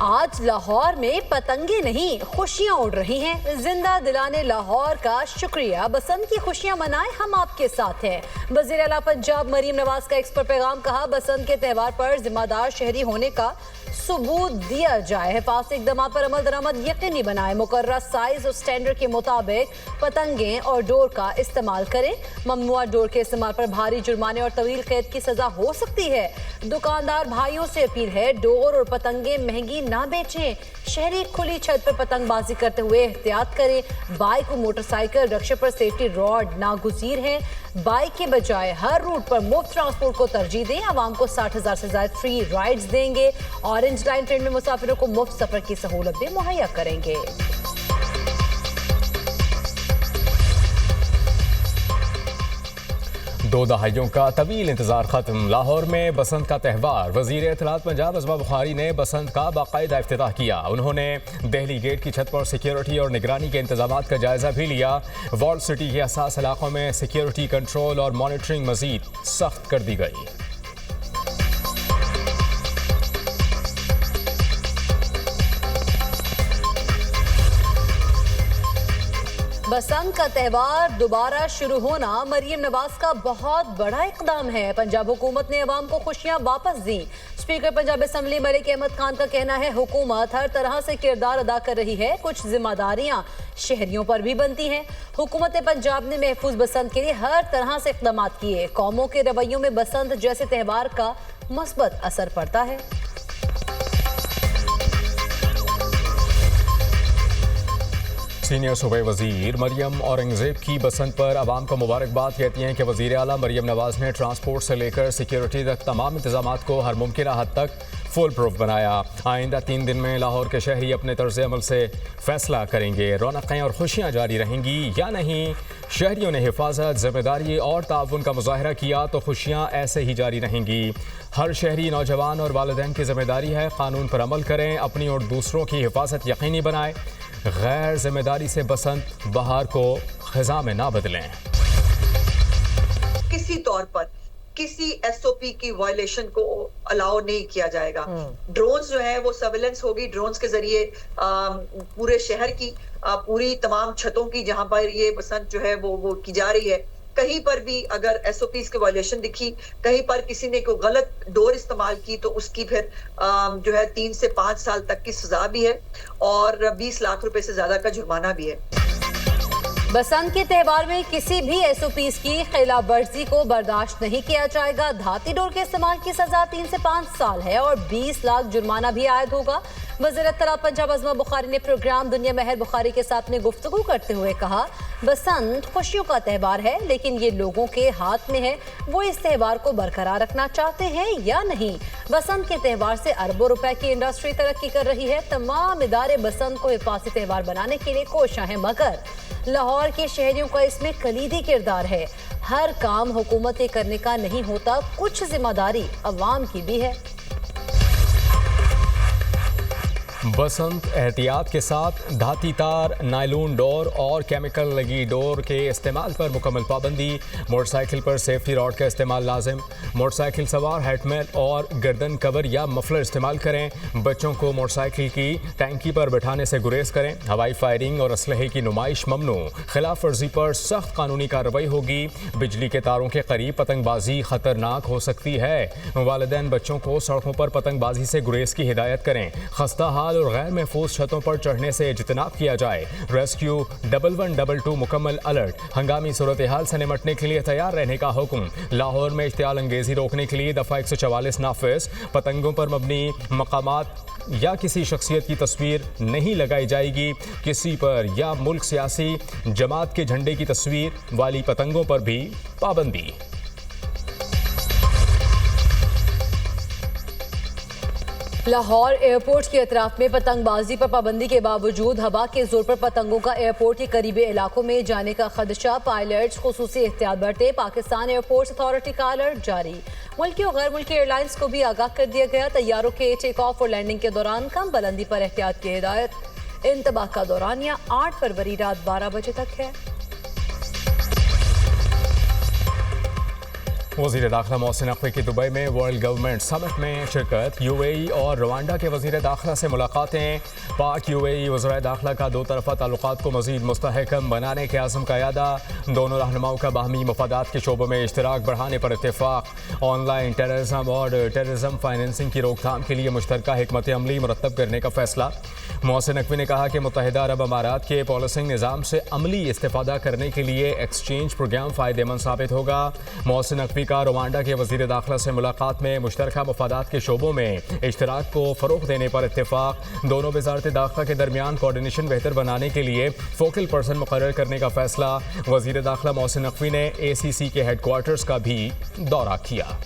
आज लाहौर में पतंगे नहीं खुशियां उड़ रही हैं। जिंदा दिलाने लाहौर का शुक्रिया, बसंत की खुशियां मनाएं, हम आपके साथ हैं। वज़ीर आला पंजाब मरीम नवाज का एक्स पर पैगाम, कहा बसंत के त्यौहार पर जिम्मेदार शहरी होने का सबूत दिया जाए। हिफाजती इक़दाम पर अमल दरामद यकीनी बनाए। मुकर्रर साइज और स्टैंडर्ड के मुताबिक पतंगें और डोर का इस्तेमाल करें। ममनुआ डोर के इस्तेमाल पर भारी जुर्माने और तवील कैद की सजा हो सकती है। दुकानदार भाइयों से अपील है, डोर और पतंगे महंगी ना बेचें। शहरी खुली छत पर पतंगबाजी करते हुए एहतियात करें। बाइक और मोटरसाइकिल रक्षा पर सेफ्टी रॉड नागुज़ीर हैं। बाइक के बजाय हर रूट पर मुफ्त ट्रांसपोर्ट को तरजीह दें। आवाम को 60,000 से ज्यादा फ्री राइड्स देंगे। ऑरेंज लाइन ट्रेन में मुसाफिरों को मुफ्त सफर की सहूलत भी मुहैया करेंगे। 2 दहाइयों का तवील इंतजार खत्म। लाहौर में बसंत का त्यौहार। वज़ीर इत्तलात पंजाब अज़मा बुखारी ने बसंत का बाकायदा इफ्तिताह किया। उन्होंने दहली गेट की छत पर सिक्योरिटी और निगरानी के इंतजाम का जायजा भी लिया। वॉल सिटी के असास इलाकों में सिक्योरिटी कंट्रोल और मॉनिटरिंग मजीद सख्त कर दी गई। बसंत का त्यौहार दोबारा शुरू होना मरीम नवाज का बहुत बड़ा इकदाम है। पंजाब हुकूमत ने अवाम को खुशियां वापस दी। स्पीकर पंजाब असम्बली मलिक अहमद खान का कहना है, हुकूमत हर तरह से किरदार अदा कर रही है। कुछ जिम्मेदारियां शहरियों पर भी बनती हैं। हुकूमत पंजाब ने महफूज बसंत के लिए हर तरह से इकदाम किए। कौमों के रवैयों में बसंत जैसे त्यौहार का मस्बत असर पड़ता है। सीनियर सूबे वजीर मरियम औरंगजेब की बसंत पर आवाम को मुबारकबाद कहती हैं कि वजीर आला मरियम नवाज ने ट्रांसपोर्ट से लेकर सिक्योरिटी तक तमाम इंतजाम को हर मुमकिन हद तक फुल प्रूफ बनाया। आइंदा 3 दिन में लाहौर के शहरी अपने तर्ज अमल से फैसला करेंगे, रौनकें और खुशियाँ जारी रहेंगी या नहीं। शहरियों ने हिफाजत, जिम्मेदारी और ताउन का मुजाहरा किया तो खुशियाँ ऐसे ही जारी रहेंगी। हर शहरी, नौजवान और वालिदैन की जिम्मेदारी है कानून पर अमल करें, अपनी और दूसरों की हिफाजत यकीनी बनाएं। गैर जिम्मेदारी से बसंत बहार को खिजा में ना बदलें। किसी तौर पर किसी एसओपी की वायलेशन को अलाउ नहीं किया जाएगा। ड्रोन्स जो है वो सर्विलेंस होगी। ड्रोन्स के जरिए पूरे शहर की पूरी तमाम छतों की जहां पर ये बसंत जो है वो की जा रही है, कहीं पर भी अगर एसओपीज के वायलेशन दिखी, कहीं पर किसी ने कोई गलत डोर इस्तेमाल की तो उसकी फिर जो है 3 से 5 साल तक की सजा भी है और 20 लाख रुपए से ज्यादा का जुर्माना भी है। बसंत के त्यौहार में किसी भी एसओपीज की खिलाफ वर्जी को बर्दाश्त नहीं किया जाएगा। धाती डोर के इस्तेमाल की सजा 3 से 5 साल है और 20 लाख जुर्माना भी आयद होगा। वज़ीर इत्तलात पंजाब अज़मा बुखारी ने प्रोग्राम दुनिया महर बुखारी के साथ में गुफ्तगू करते हुए कहा, बसंत खुशियों का त्यौहार है, लेकिन ये लोगों के हाथ में है वो इस त्यौहार को बरकरार रखना चाहते हैं या नहीं। बसंत के त्यौहार से अरबों रुपए की इंडस्ट्री तरक्की कर रही है। तमाम इदारे बसंत को हिफाजती त्यौहार बनाने के लिए कोशिश हैं, मगर लाहौर के शहरियों का इसमें कलीदी किरदार है। हर काम हुकूमत करने का नहीं होता, कुछ जिम्मेदारी अवाम की भी है। बसंत एहतियात के साथ धाती तार, नायलून डोर और केमिकल लगी डोर के इस्तेमाल पर मुकम्मल पाबंदी। मोटरसाइकिल पर सेफ्टी रॉड का इस्तेमाल लाजिम। मोटरसाइकिल सवार हेलमेट और गर्दन कवर या मफलर इस्तेमाल करें। बच्चों को मोटरसाइकिल की टैंकी पर बैठाने से गुरेज करें। हवाई फायरिंग और असलहे की नुमाइश ममनू। खिलाफ वर्जी पर सख्त कानूनी कार्रवाई होगी। बिजली के तारों के करीब पतंगबाजी खतरनाक हो सकती है। वालिदैन बच्चों को सड़कों पर पतंगबाजी से गुरेज की हिदायत करें। खस्ता हाल और गैर महफूज छतों पर चढ़ने से इज्तनाब किया जाए। रेस्क्यू 1122 मुकम्मल अलर्ट। हंगामी सूरत हाल से निमटने के लिए तैयार रहने का हुक्म। लाहौर में इश्तियाल अंगेजी रोकने के लिए दफ़ा 144 नाफिज। पतंगों पर मबनी मकामात या किसी शख्सियत की तस्वीर नहीं लगाई जाएगी। किसी पर या मुल्क सियासी जमात के झंडे की तस्वीर वाली पतंगों पर भी पाबंदी। लाहौर एयरपोर्ट के अतराफ में पतंगबाजी पर पाबंदी के बावजूद हवा के जोर पर पतंगों का एयरपोर्ट के करीबी इलाकों में जाने का खदशा। पायलट्स खुसूसी एहतियात बरते। पाकिस्तान एयरपोर्ट्स अथॉरिटी का अलर्ट जारी। मुल्की और गैर मुल्की एयरलाइंस को भी आगाह कर दिया गया। तैयारों के टेक ऑफ और लैंडिंग के दौरान कम बुलंदी पर एहतियात की हिदायत। इंतबाह का दौरानिया 8 फरवरी रात 12 बजे तक है। वज़ीर दाखिला मोहसिन नकवी की दुबई में वर्ल्ड गवर्नमेंट समिट में शिरकत। यूएई और रवांडा के वज़ीर दाखिला से मुलाकातें। पाक यूएई वज़राए दाखिला का दो तरफ़ा ताल्लुकात को मज़ीद मुस्तहकम बनाने के आज़म का यादा। दोनों रहनुमाओं का बाहमी मफादात के शोबों में इश्तराक बढ़ाने पर इत्तेफाक। ऑनलाइन टेररिज्म और टेररिज्म फाइनेंसिंग की रोकथाम के लिए मुश्तरका हिकमत अमली मुरतब करने का फैसला। मोहसिन नकवी ने कहा कि मुत्तहिदा अरब अमारात के पॉलिसिंग निज़ाम से अमली इस्तेफादा करने के लिए एक्सचेंज प्रोग्राम फ़ायदेमंद साबित होगा। मोहसिन नकवी का रवांडा के वज़ीर दाखिला से मुलाकात में मुश्तरका मफादात के शोबों में इश्तराक को फ़रोग़ देने पर इत्तेफाक। दोनों वज़ारत दाखिला के दरमियान कोऑर्डिनेशन बेहतर बनाने के लिए फोकल पर्सन मुकर्रर करने का फैसला। वज़ीर दाखिला मोहसिन नकवी ने ACC के हेडक्वार्टर्स का भी दौरा किया।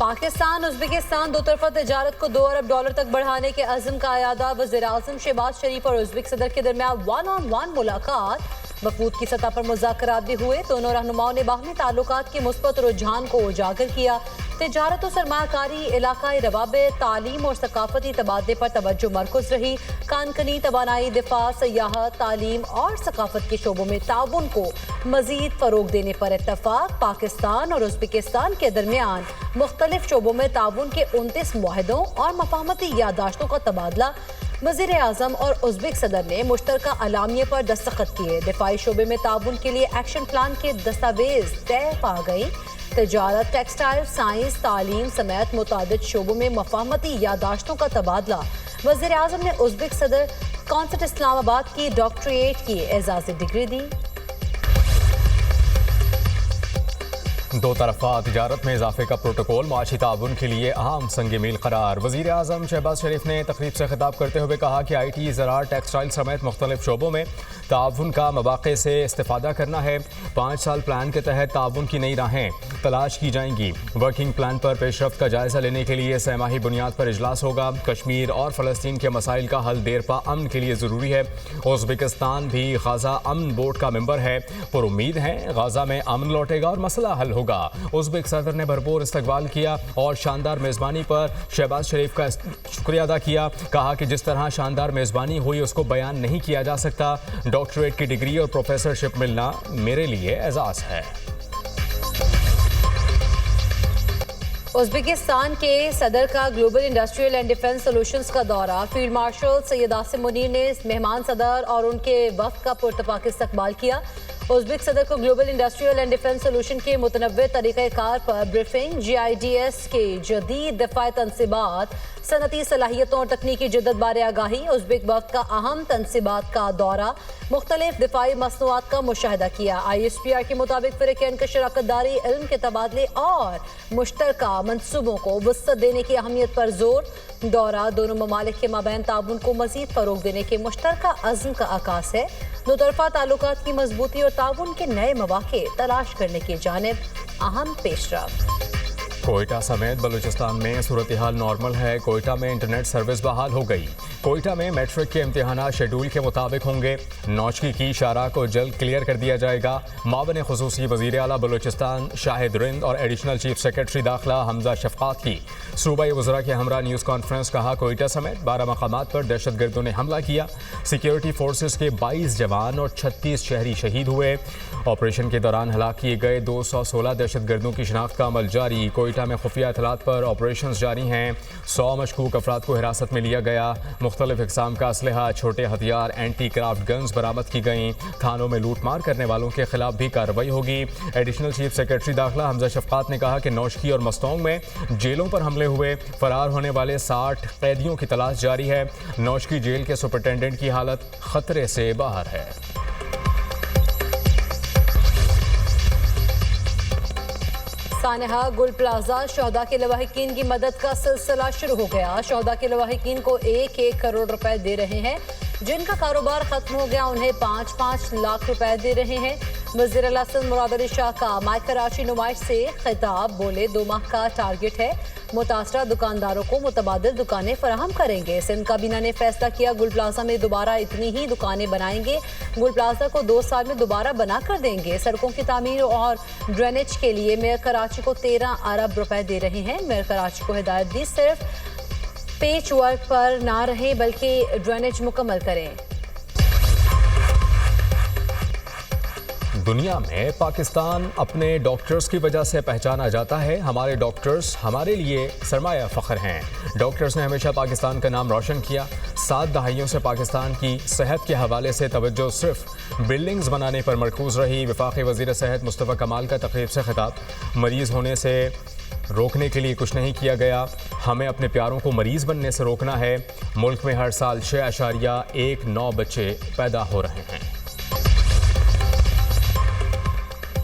पाकिस्तान उज़्बेकिस्तान दो तरफा तजारत को $2 अरब तक बढ़ाने के अज़्म का अयादा। वज़ीर आज़म शहबाज शरीफ और उज़्बेक सदर के दरमियान 1-on-1 मुलाकात। वफूद की सतह पर मुज़ाकरात भी हुए। दोनों रहनुमाओं ने बाहमी ताल्लुकात के मुस्बत रुझान को उजागर किया। तिजारत और सरमायाकारी, इलाकाई रवाबित, तालीम और सकाफती तबादले पर तवज्जो मरकूज़ रही। कानकनी, तवानाई, दिफा, सयाहत, तालीम और सकाफत के शोबों में ताउन को मज़ीद फ़रोग़ देने पर इत्तफ़ाक़। पाकिस्तान और उज़्बेकिस्तान के दरमियान मुख्तलिफ शोबों में ताउन के 29 मुआहदों और मफ़ाहमती यादाश्तों का तबादला। वज़ीर आज़म और उज़्बेक सदर ने मुश्तरका अलामिये पर दस्तखत किए। दिफाई शोबे में ताउन के लिए एक्शन प्लान के दस्तावेज तय पा गई। तिजारत, टेक्सटाइल, साइंस, तालीम समेत मुतादिद शोबों में मफ़ाहमती यादाश्तों का तबादला। वज़ीर आज़म ने उज़्बेक सदर कॉन्सर्ट इस्लामाबाद की डॉक्टरेट की एजाज़ी डिग्री दी। दो तरफ़ा तिजारत में इजाफे का प्रोटोकॉल माशी ताउन के लिए अहम संग मील करार। वज़ीर आज़म शहबाज शरीफ ने तकरीब से खिताब करते हुए कहा कि IT, ज़राअत, टेक्सटाइल समेत मुख्तलिफ शोबों में ताउन का मौक़े से इस्तेफ़ादा करना है। 5 साल प्लान के तहत ताउन की नई राहें तलाश की जाएंगी। वर्किंग प्लान पर पेशरफ्त का जायज़ा लेने के लिए सहमाही बुनियाद पर इजलास होगा। कश्मीर और फ़लस्तीन के मसाइल का हल देरपा अमन के लिए ज़रूरी है। उज़्बेकिस्तान भी गाज़ा अमन बोर्ड का मेंबर है। पर उम्मीद है गाज़ा में अमन लौटेगा और मसला हल होगा। उज़्बेक सदर ने भरपूर इस्तकबाल किया और शानदार मेज़बानी पर शहबाज शरीफ का शुक्रिया अदा किया। कहा कि जिस तरह शानदार मेज़बानी हुई उसको बयान नहीं किया जा सकता। डॉक्टरेट की डिग्री और प्रोफेसरशिप मिलना मेरे लिए एजाज़ है। उज़्बेकिस्तान के सदर का global industrial and defence solutions का दौरा। फील्ड मार्शल सैयद आसिम मुनीर ने मेहमान सदर और उनके वफ़द का पुरतपाक इस्तकबाल किया। उज़्बेक सदर को global industrial and defence solution के मुतनव्वे तरीक़ाकार पर ब्रीफिंग। GIDS के जदीद दिफ़ाई तनसीबात, सनती सलाहियतों और तकनीकी जिद्दत बारे आगाही। उज़्बेक वफ़द का अहम तनसीबात का दौरा। मुख्तलिफ दिफ़ाई मसनूआत का मुशाहिदा किया। ISPR के मुताबिक फ़िरक़ैन की शराकतदारी, इल्म के तबादले और मुश्तरका मनसूबों को वुसअत देने की अहमियत पर जोर। दौरा दोनों ममालिक के माबैन ताउन को मज़ीद फ़रोग़ देने के मुश्तरका अज़्म का आकाश है। दो तरफ़ा ताल्लुकात की मजबूती और ताउन के नए मौक़े तलाश करने की जानिब अहम पेशरफ्त। कोयटा समेत बलूचिस्तान में सूरत हाल नॉर्मल है। कोयटा में इंटरनेट सर्विस बहाल हो गई। कोयटा में मैट्रिक के इम्तिहानात शेड्यूल के मुताबिक होंगे। नौचकी की शारा को जल्द क्लियर कर दिया जाएगा। मावन खुसूसी वज़ीर आला बलूचिस्तान शाहिद रिंद और एडिशनल चीफ सेक्रेटरी दाखिला हमजा शफ़क़ात की सूबाई वज़रा के हमरा न्यूज़ कॉन्फ्रेंस। कहा कोयटा समेत 12 मकामात पर दहशतगर्दों ने हमला किया। सिक्योरिटी फोर्सेस के 22 जवान और 36 शहरी शहीद हुए। ऑपरेशन के दौरान हलाक किए गए 216 दहशतगर्दों की शिनाख्त का अमल जारी। कोयटा में खुफिया इतलात पर ऑपरेशन जारी हैं। 100 मशकूक अफराद को हिरासत में लिया गया। मुख्तलिफ इक़साम का असलहा, छोटे हथियार, एंटी क्राफ्ट गन्स बरामद की गई। थानों में लूटमार करने वालों के खिलाफ भी कार्रवाई होगी। एडिशनल चीफ सेक्रेटरी दाखिला हमजा शफ़क़ात ने कहा कि नौशकी और मस्तोंग में जेलों पर हमले हुए। फरार होने वाले 60 कैदियों की तलाश जारी है। नौशकी जेल के सुपरिटेंडेंट की हालत खतरे से बाहर है। सानहा गुल प्लाजा शहदा के लवाहिकीन की मदद का सिलसिला शुरू हो गया। शहदा के लवाहिकीन को 1-1 करोड़ रुपए दे रहे हैं। जिनका कारोबार खत्म हो गया उन्हें 5-5 लाख रुपए दे रहे हैं। वज़ीर आला सिंध मुराद अली शाह का माई कराची नुमाइश से खिताब। बोले 2 माह का टारगेट है। मुतासरा दुकानदारों को मुतबादिल दुकानें फराहम करेंगे। सिंध काबीना ने फैसला किया गुल प्लाजा में दोबारा इतनी ही दुकानें बनाएंगे। गुल प्लाजा को 2 साल में दोबारा बना कर देंगे। सड़कों की तामीर और ड्रेनेज के लिए मेयर कराची को 13 अरब रुपए दे रहे हैं। मेयर कराची को हिदायत दी सिर्फ पेच वर्क पर ना रहें बल्कि ड्रेनेज मुकम्मल करें। दुनिया में पाकिस्तान अपने डॉक्टर्स की वजह से पहचाना जाता है। हमारे डॉक्टर्स हमारे लिए सरमाया फ़ख्र हैं। डॉक्टर्स ने हमेशा पाकिस्तान का नाम रोशन किया। 7 दहाइयों से पाकिस्तान की सेहत के हवाले से तवज्जो सिर्फ बिल्डिंग्स बनाने पर मरकूज़ रही। वफाकी वज़ीर सेहत मुस्तफ़ा कमाल का तकरीब से खिताब। मरीज़ होने से रोकने के लिए कुछ नहीं किया गया, हमें अपने प्यारों को मरीज़ बनने से रोकना है। मुल्क में हर साल 6.19 बच्चे पैदा हो रहे हैं।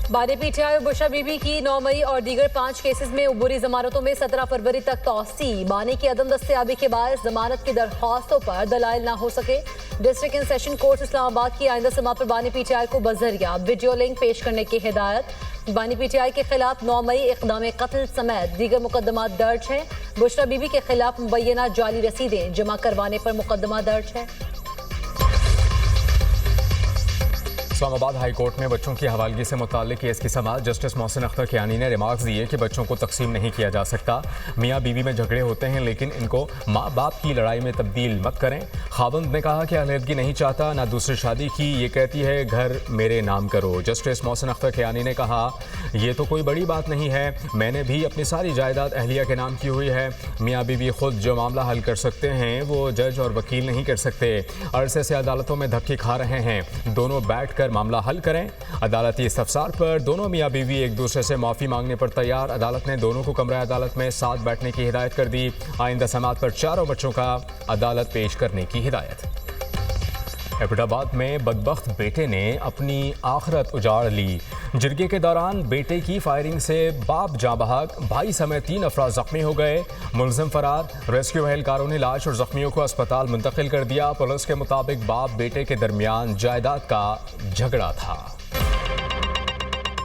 बानी पीटीआई और बुशरा बीबी की 9 मई और दीगर 5 केसेस में उबूरी जमानतों में 17 फरवरी तक तौसी। बानी की अदम दस्तयाबी के बाद जमानत की दरख्वास्तों पर दलाइल ना हो सके। District and session court Islamabad की आइंदा समात पर बानी पीटीआई को बजरिया वीडियो लिंक पेश करने की हिदायत। बानी पीटीआई के खिलाफ 9 मई इक़दाम कत्ल समेत दीगर मुकदमा दर्ज हैं। बुशरा बीबी के खिलाफ मुबैना जाली रसीदें जमा करवाने पर मुकदमा दर्ज है। इस्लामाबाद हाई कोर्ट में बच्चों की हवालगी से मुताल्लिक केस की समाअत। जस्टिस मोहसिन अख्तर कियानी ने रिमार्क्स दिए कि बच्चों को तकसीम नहीं किया जा सकता। मियाँ बीवी में झगड़े होते हैं लेकिन इनको माँ बाप की लड़ाई में तब्दील मत करें। खावंद ने कहा कि अलहदगी नहीं चाहता, ना दूसरी शादी की, ये कहती है घर मेरे नाम करो। जस्टिस मोहसिन अख्तर कियानी ने कहा ये तो कोई बड़ी बात नहीं है, मैंने भी अपनी सारी जायदाद अहलिया के नाम की हुई है। मियाँ बीवी खुद जो मामला हल कर सकते हैं वो जज और वकील नहीं कर सकते। अरसे से अदालतों में धक्के खा रहे हैं, दोनों बैठ कर मामला हल करें। अदालती इस्तफसार पर दोनों मियाँ बीवी एक दूसरे से माफ़ी मांगने पर तैयार। अदालत ने दोनों को कमरा अदालत में साथ बैठने की हिदायत कर दी। आइंदा समात पर चारों बच्चों का अदालत पेश करने की हिदायत। एबटाबाद में बदबख्त बेटे ने अपनी आखिरत उजाड़ ली। जिरगे के दौरान बेटे की फायरिंग से बाप जाँ बहक, भाई समेत 3 अफराद जख्मी हो गए। मुलजिम फरार। रेस्क्यू एहलकारों ने लाश और जख्मियों को अस्पताल मुंतकिल कर दिया। पुलिस के मुताबिक बाप बेटे के दरमियान जायदाद का झगड़ा था।